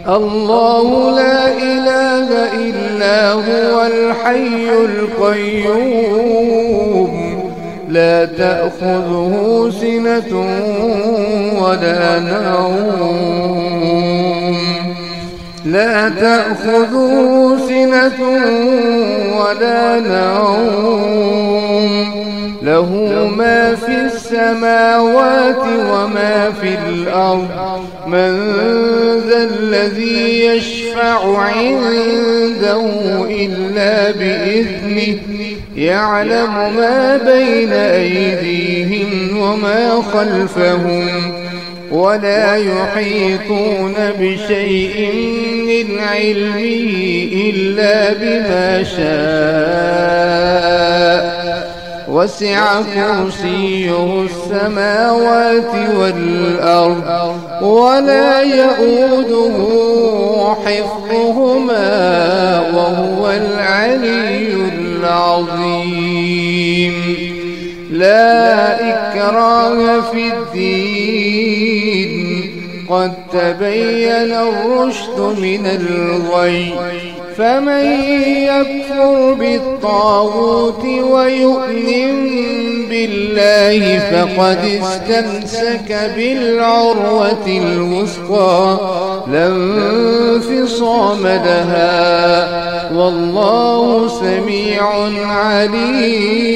الله لا إله إلا هو الحي القيوم لا تأخذه سنة ولا نوم لا تأخذه سنة ولا نوم له ما في السماوات وما في الأرض من ذا الذي يشفع عنده إلا بإذنه يعلم ما بين أيديهم وما خلفهم ولا يحيطون بشيء من علمه إلا بما شاء وسع كرسيه السماوات والأرض ولا يؤوده حفظهما وهو العلي العظيم لا إكراه في الدين قد تبين الرشد من الغي فمن يكفر بالطاغوت ويؤمن بالله فقد استمسك بالعروة الوثقى لا انفصام لها والله سميع عليم.